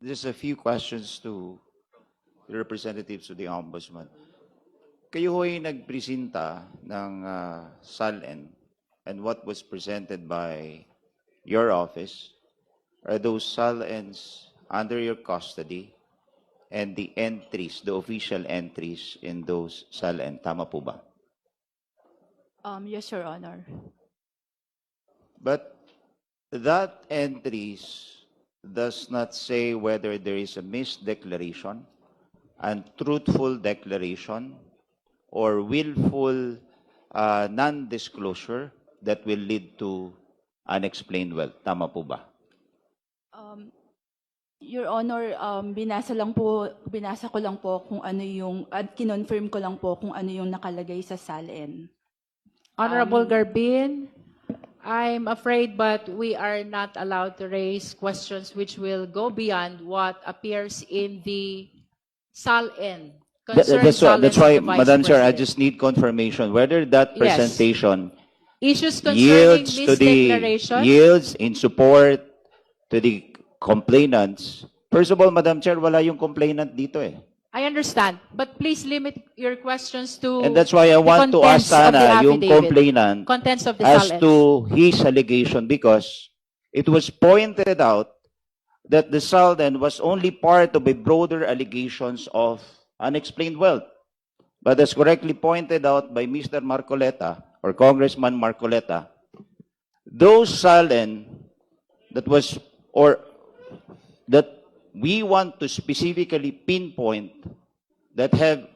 Just a few questions to the representatives of the Ombudsman. Kayo ho'y nagpresenta ng SALN, and what was presented by your office are those SALNs under your custody and the entries, the official entries in those SALN. Tama po ba? Yes, Your Honor. But that entries does not say whether there is a misdeclaration, untruthful declaration, or willful non-disclosure that will lead to unexplained wealth. Tama po ba? Your Honor, binasa ko lang po kung ano yung, at kinonfirm ko lang po kung ano yung nakalagay sa SALN. Honorable Garbin, I'm afraid but we are not allowed to raise questions which will go beyond what appears in the SALN. That's why, Madam Chair, I just need confirmation whether that Yes. presentation Issues concerning misdeclaration. yields in support to the complainants. First of all, Madam Chair, wala yung complainant dito eh. I understand, but please limit your questions to And that's why I the want to ask contents of the sana yung affidavit. complainant Contents of the as SALN. to his allegation, because it was pointed out that the SALN was only part of a broader allegations of unexplained wealth. But as correctly pointed out by Mr. Marcoleta or Congressman Marcoleta, those SALN that was, or that we want to specifically pinpoint that have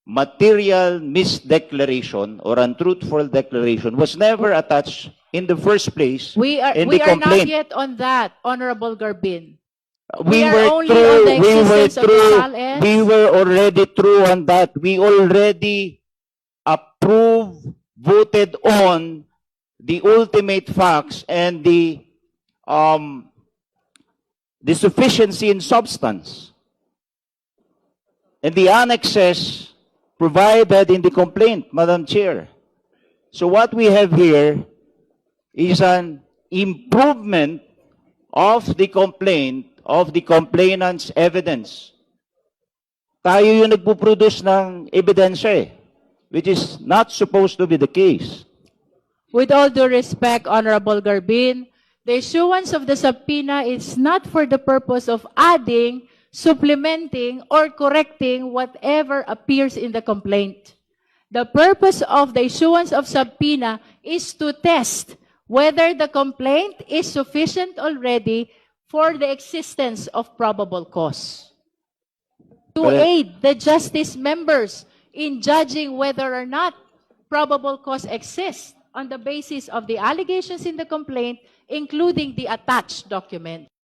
material misdeclaration or untruthful declaration was never attached in the first place We are in the not complaint. yet on that, Honorable Garbin. We are were only on the existence of the SALNs. we were already through on that. We already approved, voted on the ultimate facts and the sufficiency in substance. And the annexes provided in the complaint, Madam Chair. So what we have here is an improvement of the complaint, of the complainant's evidence. Tayo yung nagpo-produce ng ebidensya eh, which is not supposed to be the case. With all due respect, Honorable Garbin, the issuance of the subpoena is not for the purpose of adding, supplementing, or correcting whatever appears in the complaint. The purpose of the issuance of subpoena is to test whether the complaint is sufficient already for the existence of probable cause. To But- aid the justice members in judging whether or not probable cause exists on the basis of the allegations in the complaint, including the attached document.